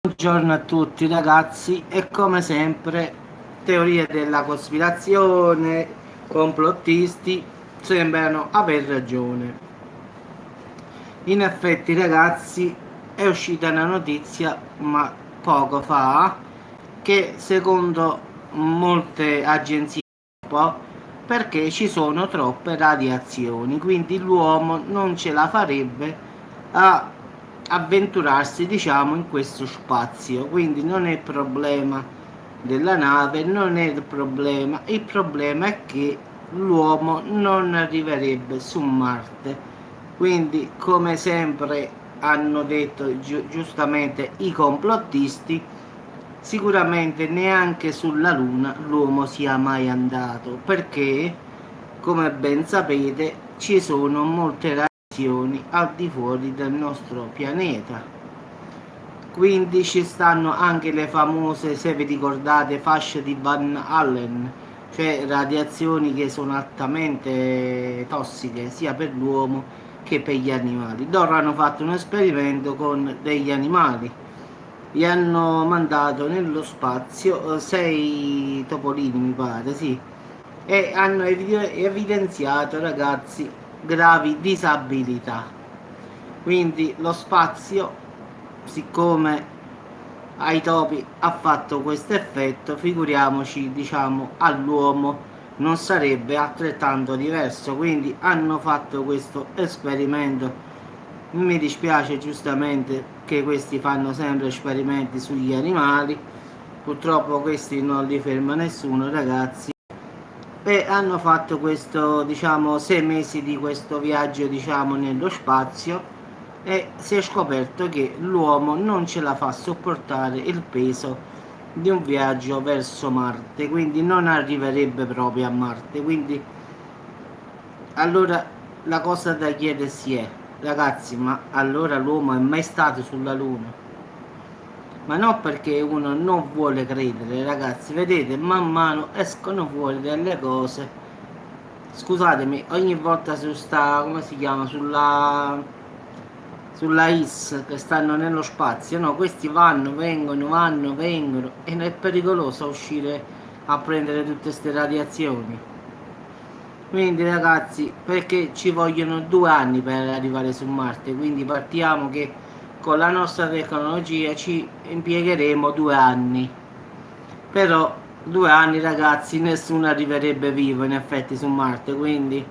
Buongiorno a tutti ragazzi e come sempre teorie della cospirazione, complottisti sembrano aver ragione. In effetti ragazzi è uscita una notizia ma poco fa che secondo molte agenzie perché ci sono troppe radiazioni, quindi l'uomo non ce la farebbe a avventurarsi diciamo in questo spazio, quindi non è il problema della nave, non è il problema è che l'uomo non arriverebbe su Marte. Quindi come sempre hanno detto giustamente i complottisti, sicuramente neanche sulla Luna l'uomo sia mai andato, perché come ben sapete ci sono molte radiazioni al di fuori del nostro pianeta. Quindi ci stanno anche le famose, se vi ricordate, fasce di Van Allen, cioè radiazioni che sono altamente tossiche sia per l'uomo che per gli animali. Loro hanno fatto un esperimento con degli animali, gli hanno mandato nello spazio 6 topolini mi pare, sì, e hanno evidenziato ragazzi gravi disabilità. Quindi lo spazio, siccome ai topi ha fatto questo effetto, figuriamoci diciamo all'uomo non sarebbe altrettanto diverso. Quindi hanno fatto questo esperimento. Mi dispiace giustamente che questi fanno sempre esperimenti sugli animali, purtroppo questi non li ferma nessuno ragazzi, e hanno fatto questo diciamo 6 mesi di questo viaggio diciamo nello spazio e si è scoperto che l'uomo non ce la fa sopportare il peso di un viaggio verso Marte, quindi non arriverebbe proprio a Marte. Quindi allora la cosa da chiedersi è, ragazzi, ma allora l'uomo è mai stato sulla Luna? Ma non perché uno non vuole credere, ragazzi, vedete, man mano escono fuori delle cose. Scusatemi, ogni volta su sta, come si chiama, sulla IS che stanno nello spazio, no, questi vanno, vengono e non è pericoloso uscire a prendere tutte queste radiazioni. Quindi ragazzi, perché ci vogliono 2 anni per arrivare su Marte, quindi partiamo che con la nostra tecnologia ci impiegheremo 2 anni. Però 2 anni ragazzi nessuno arriverebbe vivo in effetti su Marte, quindi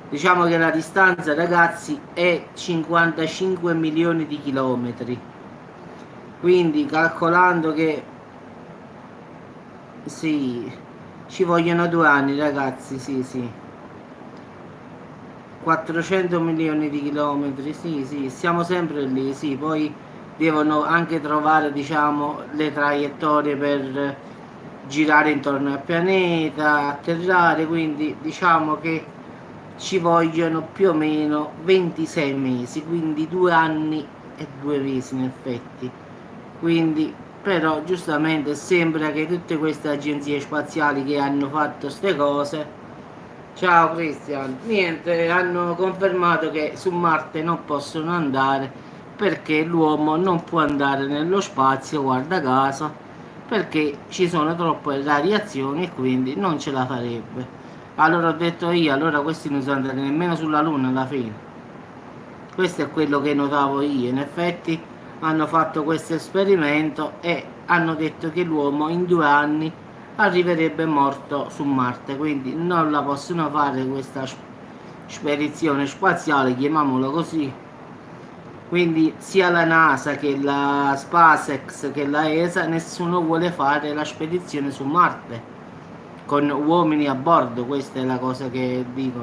diciamo che la distanza ragazzi è 55 milioni di chilometri. Quindi calcolando che sì, ci vogliono 2 anni ragazzi, sì sì. 400 milioni di chilometri, sì, sì, siamo sempre lì, sì, poi devono anche trovare, diciamo, le traiettorie per girare intorno al pianeta, atterrare, quindi diciamo che ci vogliono più o meno 26 mesi, quindi 2 anni e 2 mesi in effetti. Quindi, però, giustamente sembra che tutte queste agenzie spaziali che hanno fatto queste cose. Ciao Christian, niente, hanno confermato che su Marte non possono andare perché l'uomo non può andare nello spazio, guarda caso, perché ci sono troppe radiazioni e quindi non ce la farebbe. Allora ho detto io, allora questi non sono andati nemmeno sulla Luna alla fine. Questo è quello che notavo io, in effetti hanno fatto questo esperimento e hanno detto che l'uomo in 2 anni arriverebbe morto su Marte, quindi non la possono fare questa spedizione spaziale, chiamiamolo così. Quindi sia la NASA che la SpaceX che la ESA nessuno vuole fare la spedizione su Marte con uomini a bordo, questa è la cosa che dico.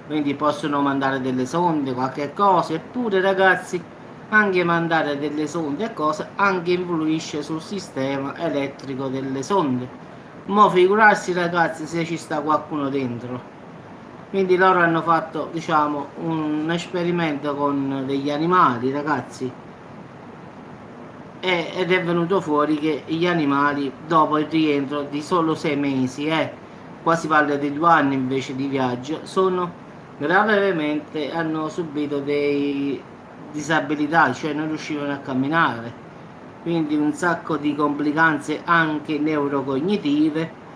Quindi possono mandare delle sonde, qualche cosa, eppure ragazzi, anche mandare delle sonde e cose anche influisce sul sistema elettrico delle sonde. Mo figurarsi ragazzi se ci sta qualcuno dentro. Quindi loro hanno fatto, diciamo, un esperimento con degli animali, ragazzi, ed è venuto fuori che gli animali, dopo il rientro di solo 6 mesi, qua si parla di 2 anni invece di viaggio, sono gravemente, hanno subito dei disabilità, cioè non riuscivano a camminare. quindi un sacco di complicanze anche neurocognitive,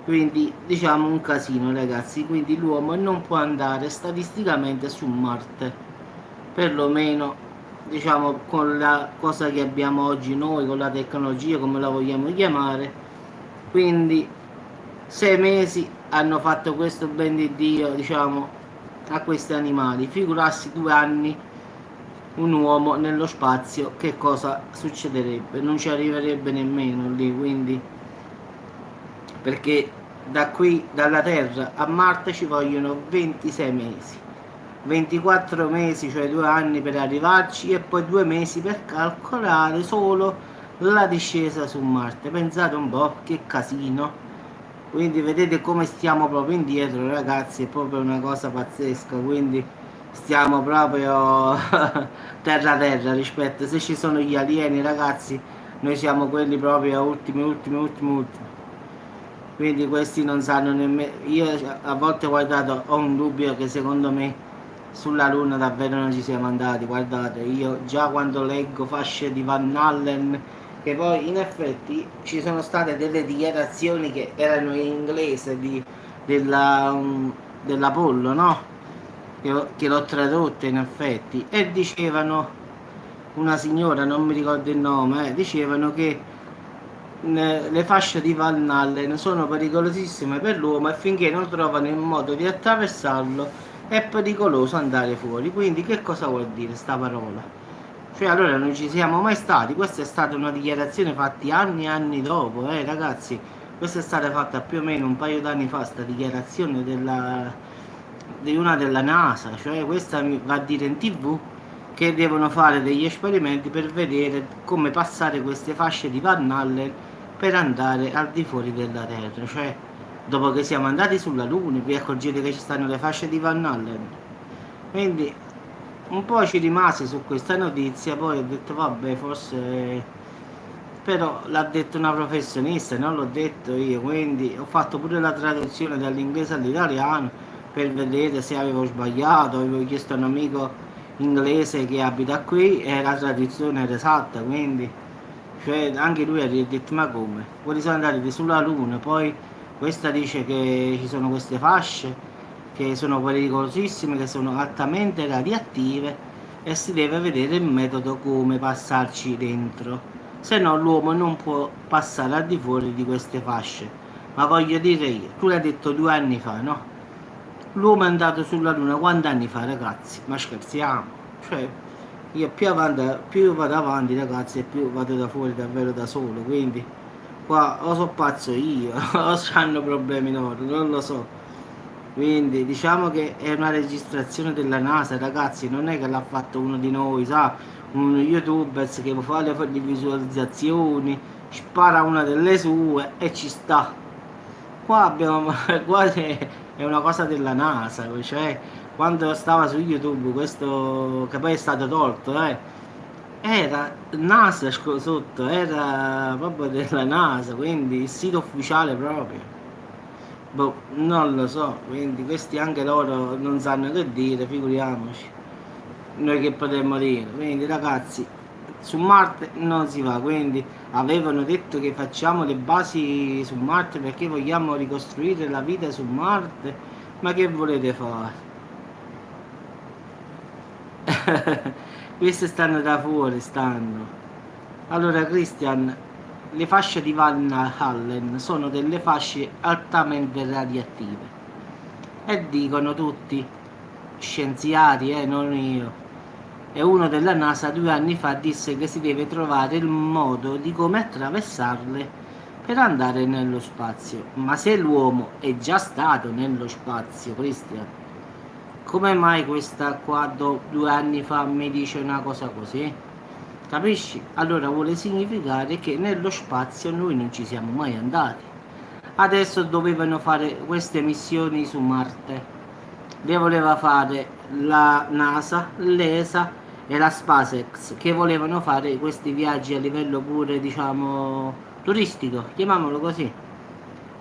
quindi diciamo un casino ragazzi, quindi l'uomo non può andare statisticamente su Marte, perlomeno diciamo con la cosa che abbiamo oggi noi, con la tecnologia come la vogliamo chiamare, quindi 6 mesi hanno fatto questo ben di Dio, diciamo, a questi animali, figurarsi 2 anni un uomo nello spazio, che cosa succederebbe? Non ci arriverebbe nemmeno lì, quindi perché da qui, dalla Terra a Marte ci vogliono 26 mesi, 24 mesi, cioè 2 anni per arrivarci e poi 2 mesi per calcolare solo la discesa su Marte. Pensate un po' che casino. Quindi vedete come stiamo proprio indietro ragazzi, è proprio una cosa pazzesca, quindi stiamo proprio terra terra rispetto, se ci sono gli alieni ragazzi, noi siamo quelli proprio ultimi. Quindi questi non sanno nemmeno, io a volte guardate ho un dubbio che secondo me sulla Luna davvero non ci siamo andati. Guardate, io già quando leggo fasce di Van Allen, che poi in effetti ci sono state delle dichiarazioni che erano in inglese dell'Apollo, no? Che l'ho tradotte in effetti, e dicevano, una signora, non mi ricordo il nome, dicevano che le fasce di Van Allen sono pericolosissime per l'uomo e finché non trovano il modo di attraversarlo è pericoloso andare fuori. Quindi che cosa vuol dire sta parola? Cioè allora non ci siamo mai stati, questa è stata una dichiarazione fatta anni e anni dopo, ragazzi, questa è stata fatta più o meno un paio d'anni fa, sta dichiarazione di una della NASA, cioè questa mi va a dire in TV che devono fare degli esperimenti per vedere come passare queste fasce di Van Allen per andare al di fuori della Terra, cioè dopo che siamo andati sulla Luna vi accorgete che ci stanno le fasce di Van Allen. Quindi un po' ci rimase su questa notizia, poi ho detto vabbè forse, però l'ha detto una professionista, non l'ho detto io, quindi ho fatto pure la traduzione dall'inglese all'italiano per vedere se avevo sbagliato, avevo chiesto a un amico inglese che abita qui e la traduzione era esatta, quindi cioè, anche lui ha detto ma come? Voi sono andati sulla Luna, poi questa dice che ci sono queste fasce che sono pericolosissime, che sono altamente radioattive e si deve vedere il metodo come passarci dentro, se no l'uomo non può passare al di fuori di queste fasce. Ma voglio dire io, tu l'hai detto 2 anni fa, no? L'uomo è andato sulla Luna quanti anni fa ragazzi? Ma scherziamo? Cioè, io più vado avanti ragazzi e più vado da fuori davvero da solo, quindi qua o so pazzo io o hanno problemi loro, non lo so. Quindi diciamo che è una registrazione della NASA ragazzi, non è che l'ha fatto uno di noi, sa, un youtuber che fa le visualizzazioni, spara una delle sue e ci sta. Qua abbiamo qua è una cosa della NASA, cioè quando stava su YouTube questo che poi è stato tolto, era NASA sotto, era proprio della NASA, quindi il sito ufficiale proprio. Boh, non lo so, quindi questi anche loro non sanno che dire, figuriamoci. Noi che potremmo dire. Quindi ragazzi, su Marte non si va, quindi avevano detto che facciamo le basi su Marte perché vogliamo ricostruire la vita su Marte, ma che volete fare? Queste stanno da fuori, stanno. Allora, Christian, le fasce di Van Allen sono delle fasce altamente radioattive e dicono tutti scienziati, non io. E uno della NASA 2 anni fa disse che si deve trovare il modo di come attraversarle per andare nello spazio. Ma se l'uomo è già stato nello spazio, Christian, come mai questa qua 2 anni fa mi dice una cosa così? Capisci? Allora vuole significare che nello spazio noi non ci siamo mai andati. Adesso dovevano fare queste missioni su Marte. Le voleva fare la NASA, l'ESA e la SpaceX, che volevano fare questi viaggi a livello pure, diciamo, turistico, chiamiamolo così.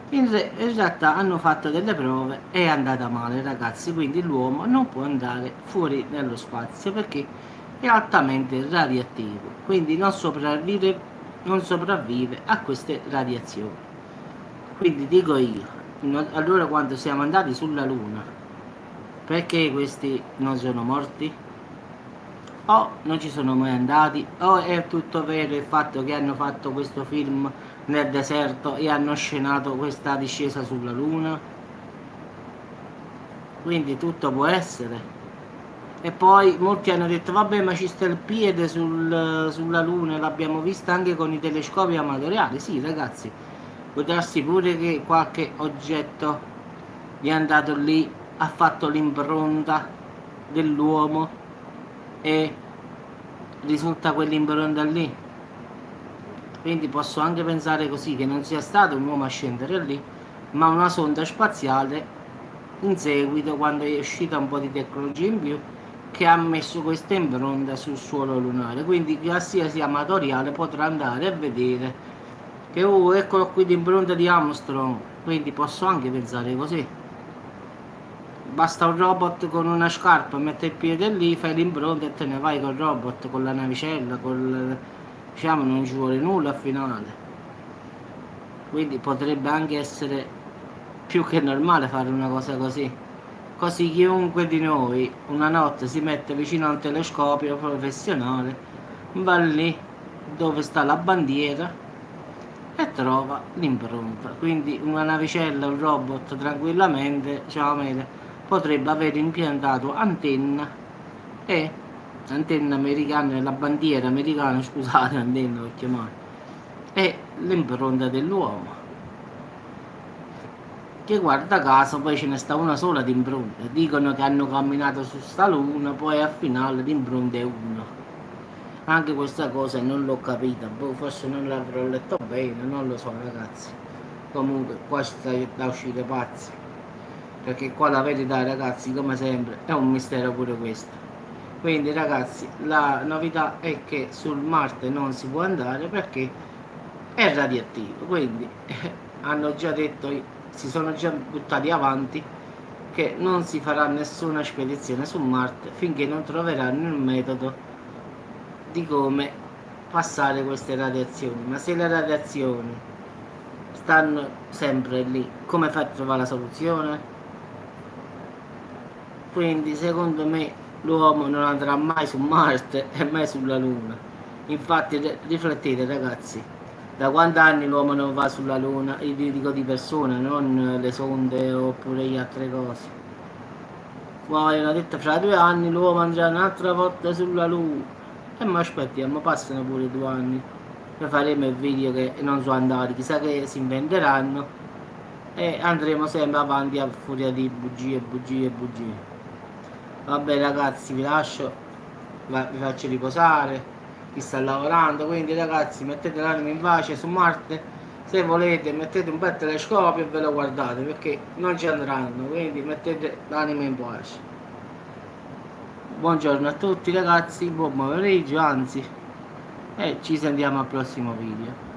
In realtà hanno fatto delle prove e è andata male ragazzi, quindi l'uomo non può andare fuori nello spazio perché è altamente radioattivo, quindi non sopravvive non sopravvive a queste radiazioni. Quindi dico io, allora quando siamo andati sulla Luna, perché questi non sono morti? O non ci sono mai andati, o è tutto vero il fatto che hanno fatto questo film nel deserto e hanno scenato questa discesa sulla Luna. Quindi tutto può essere. E poi molti hanno detto vabbè, ma ci sta il piede sulla Luna, l'abbiamo vista anche con i telescopi amatoriali. Sì ragazzi, può darsi pure che qualche oggetto è andato lì, ha fatto l'impronta dell'uomo e risulta quell'impronta lì. Quindi posso anche pensare così, che non sia stato un uomo a scendere lì, ma una sonda spaziale in seguito, quando è uscita un po' di tecnologia in più, che ha messo questa impronta sul suolo lunare. Quindi qualsiasi amatoriale potrà andare a vedere che oh, eccolo qui l'impronta di Armstrong. Quindi posso anche pensare così. Basta un robot con una scarpa, mette il piede lì, fai l'impronta e te ne vai col robot, con la navicella, diciamo non ci vuole nulla al finale. Quindi potrebbe anche essere più che normale fare una cosa così. Così chiunque di noi una notte si mette vicino a un telescopio professionale, va lì dove sta la bandiera e trova l'impronta. Quindi una navicella, un robot tranquillamente, ciao Mele, potrebbe aver impiantato antenna e antenna americana, la bandiera americana, scusate, antenna per chiamare, e l'impronta dell'uomo, che guarda caso poi ce ne sta una sola di impronta. Dicono che hanno camminato su sta luna, poi al finale l'impronta è uno. Anche questa cosa non l'ho capita, forse non l'avrò letto bene, non lo so ragazzi. Comunque qua ci sta da uscire pazzi, perché qua la verità ragazzi, come sempre, è un mistero pure questo. Quindi ragazzi, la novità è che sul Marte non si può andare perché è radioattivo. Quindi hanno già detto, si sono già buttati avanti, che non si farà nessuna spedizione su Marte finché non troveranno il metodo di come passare queste radiazioni. Ma se le radiazioni stanno sempre lì, come fa a trovare la soluzione? Quindi secondo me l'uomo non andrà mai su Marte e mai sulla Luna. Infatti riflettete ragazzi, da quanti anni l'uomo non va sulla Luna? Io dico di persone, non le sonde oppure le altre cose. Poi hanno detto fra 2 anni l'uomo andrà un'altra volta sulla Luna. E ma aspettiamo, passano pure 2 anni. Poi faremo il video che non sono andati, chissà che si inventeranno. E andremo sempre avanti a furia di bugie, bugie, bugie. Vabbè ragazzi, vi lascio, vi faccio riposare, chi sta lavorando, quindi ragazzi mettete l'anima in pace su Marte, se volete mettete un bel telescopio e ve lo guardate, perché non ci andranno, quindi mettete l'anima in pace. Buongiorno a tutti ragazzi, buon pomeriggio, anzi, e ci sentiamo al prossimo video.